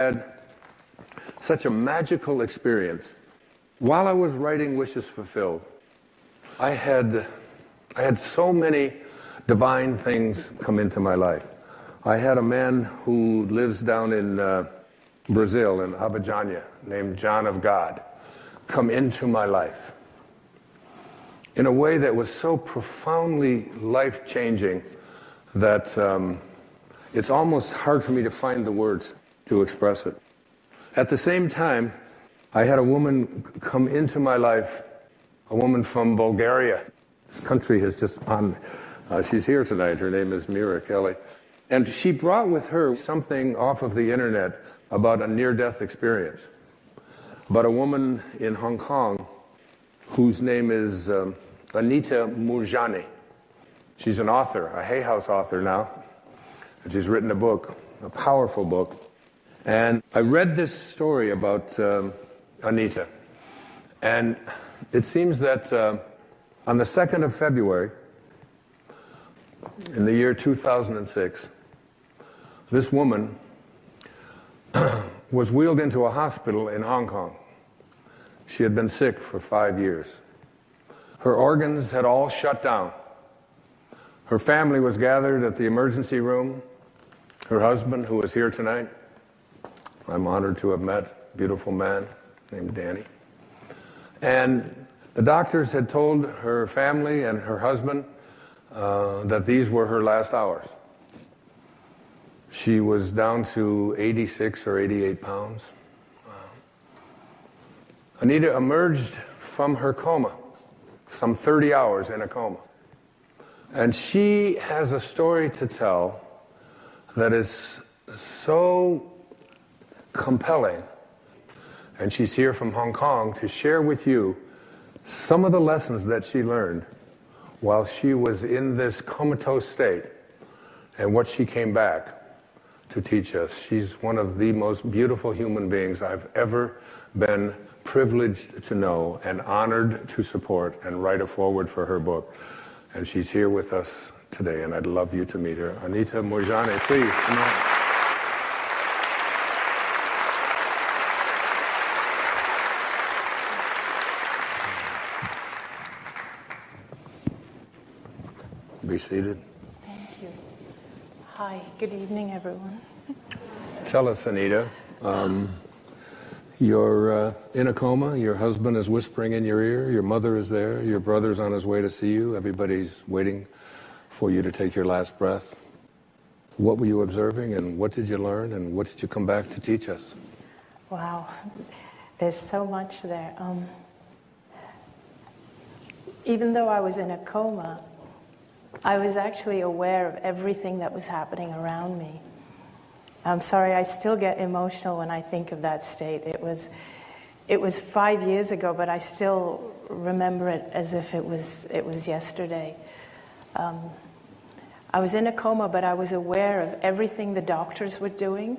Had such a magical experience. While I was writing Wishes Fulfilled, I had so many divine things come into my life. I had a man who lives down in Brazil, in Abidjan, named John of God, come into my life in a way that was so profoundly life-changing that it's almost hard for me to find the words to express it. At the same time, I had a woman come into my life, a woman from Bulgaria. This country has just she's here tonight. Her name is Mira Kelly. And she brought with her something off of the internet about a near-death experience, about a woman in Hong Kong whose name is Anita Murjani. She's an author, a Hay House author now, and she's written a book, a powerful book. And I read this story about Anita, and it seems that on the 2nd of February, in the year 2006, this woman was wheeled into a hospital in Hong Kong. She had been sick for 5 years. Her organs had all shut down. Her family was gathered at the emergency room. Her husband, who is here tonight, I'm honored to have met, a beautiful man named Danny. And the doctors had told her family and her husband that these were her last hours. She was down to 86 or 88 pounds. Anita emerged from her coma, some 30 hours in a coma. And she has a story to tell that is so compelling. And she's here from Hong Kong to share with you some of the lessons that she learned while she was in this comatose state and what she came back to teach us. She's one of the most beautiful human beings I've ever been privileged to know and honored to support and write a foreword for her book. And she's here with us today, and I'd love you to meet her. Anita Murjani, please, come on. Be seated. Thank you. Hi, good evening, everyone. Tell us, Anita, you're in a coma, your husband is whispering in your ear, your mother is there, your brother's on his way to see you, everybody's waiting for you to take your last breath. What were you observing, and what did you learn, and what did you come back to teach us? Wow, there's so much there. Even though I was in a coma, I was actually aware of everything that was happening around me. I'm sorry, I still get emotional when I think of that state. It was 5 years ago, but I still remember it as if it was yesterday. I was in a coma, but I was aware of everything the doctors were doing.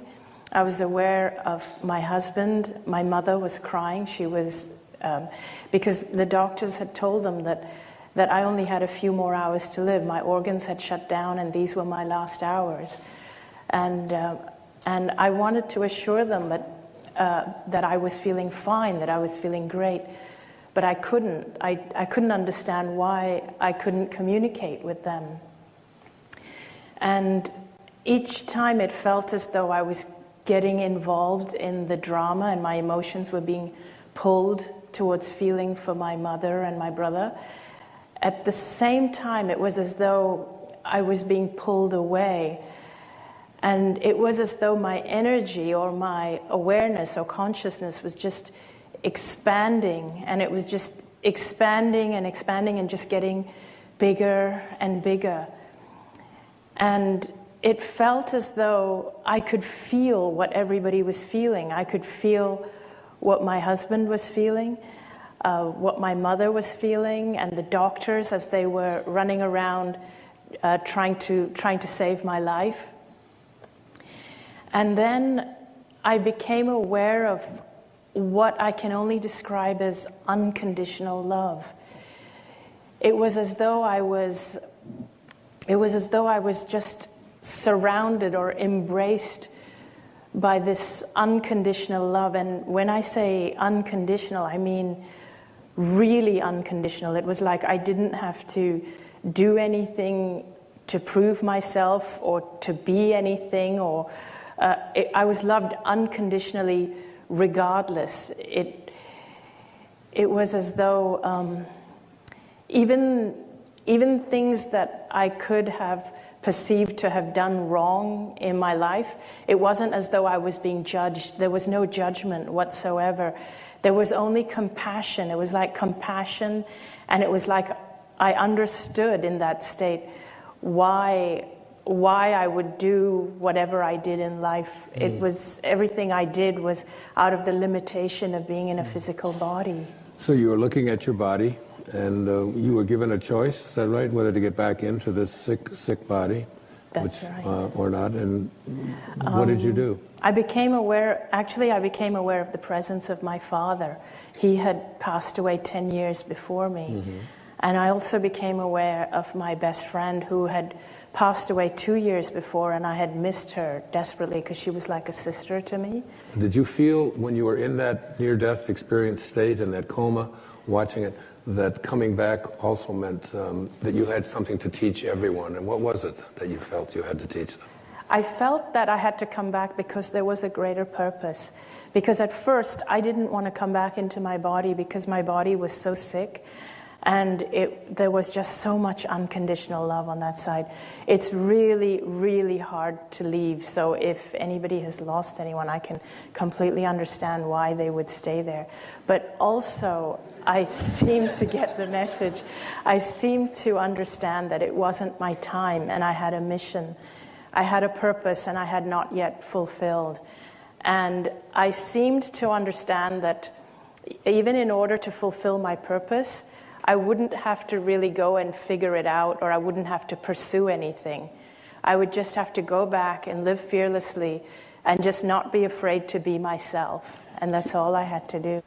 I was aware of my husband. My mother was crying. She was, because the doctors had told them that I only had a few more hours to live. My organs had shut down, and these were my last hours. And I wanted to assure them that I was feeling fine, that I was feeling great, but I couldn't. I couldn't understand why I couldn't communicate with them. And each time it felt as though I was getting involved in the drama, and my emotions were being pulled towards feeling for my mother and my brother. At the same time, it was as though I was being pulled away. And it was as though my energy or my awareness or consciousness was just expanding. And it was just expanding and expanding and just getting bigger and bigger. And it felt as though I could feel what everybody was feeling. I could feel what my husband was feeling, what my mother was feeling, and the doctors as they were running around trying to save my life. And then I became aware of what I can only describe as unconditional love. It was as though I was just surrounded or embraced by this unconditional love. And when I say unconditional, I mean really unconditional. It was like I didn't have to do anything to prove myself or to be anything, or I was loved unconditionally regardless. It was as though even things that I could have perceived to have done wrong in my life, it wasn't as though I was being judged. There was no judgment whatsoever. There was only compassion. It was like compassion, and it was like I understood in that state why I would do whatever I did in life. It was, everything I did was out of the limitation of being in a physical body. So you were looking at your body, and you were given a choice, is that right? Whether to get back into this sick body, That's right. Or not. And what did you do? I became aware of the presence of my father. He had passed away 10 years before me. Mm-hmm. And I also became aware of my best friend who had passed away 2 years before, and I had missed her desperately because she was like a sister to me. Did you feel when you were in that near-death experience state, in that coma, watching it, that coming back also meant that you had something to teach everyone? And what was it that you felt you had to teach them? I felt that I had to come back because there was a greater purpose. Because at first, I didn't want to come back into my body because my body was so sick. And there was just so much unconditional love on that side. It's really, really hard to leave. So if anybody has lost anyone, I can completely understand why they would stay there. But also, I seem to get the message. I seem to understand that it wasn't my time, and I had a mission. I had a purpose, and I had not yet fulfilled. And I seemed to understand that even in order to fulfill my purpose, I wouldn't have to really go and figure it out, or I wouldn't have to pursue anything. I would just have to go back and live fearlessly and just not be afraid to be myself. And that's all I had to do.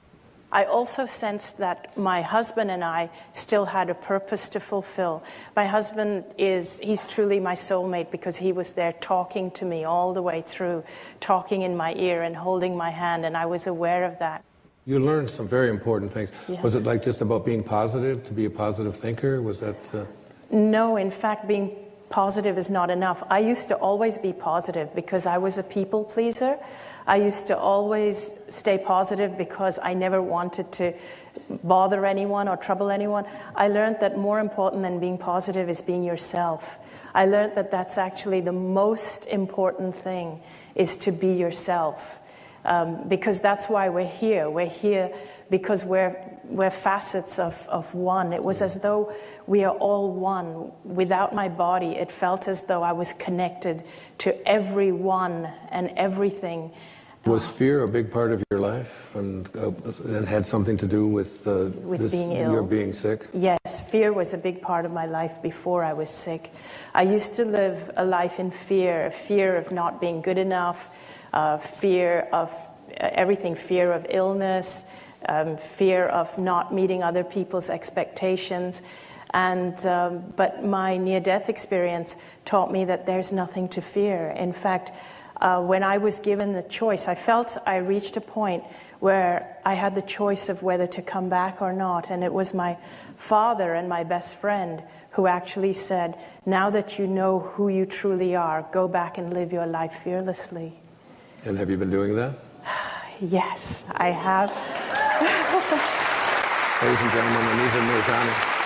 I also sensed that my husband and I still had a purpose to fulfill. My husband he's truly my soulmate because he was there talking to me all the way through, talking in my ear and holding my hand, and I was aware of that. You learned some very important things. Yes. Was it like just about being positive, to be a positive thinker? Was that... No, in fact, being positive is not enough. I used to always be positive because I was a people pleaser. I used to always stay positive because I never wanted to bother anyone or trouble anyone. I learned that more important than being positive is being yourself. I learned that that's actually the most important thing, is to be yourself. Because that's why we're here. We're here because we're facets of one. It was as though we are all one. Without my body, it felt as though I was connected to everyone and everything. Was fear a big part of your life and had something to do with being ill? Your being sick? Yes, fear was a big part of my life before I was sick. I used to live a life in fear of not being good enough, fear of everything, fear of illness, fear of not meeting other people's expectations. But my near-death experience taught me that there's nothing to fear. In fact, when I was given the choice, I felt I reached a point where I had the choice of whether to come back or not. And it was my father and my best friend who actually said, now that you know who you truly are, go back and live your life fearlessly. And have you been doing that? Yes, I have. Ladies and gentlemen, Anita Mirjani.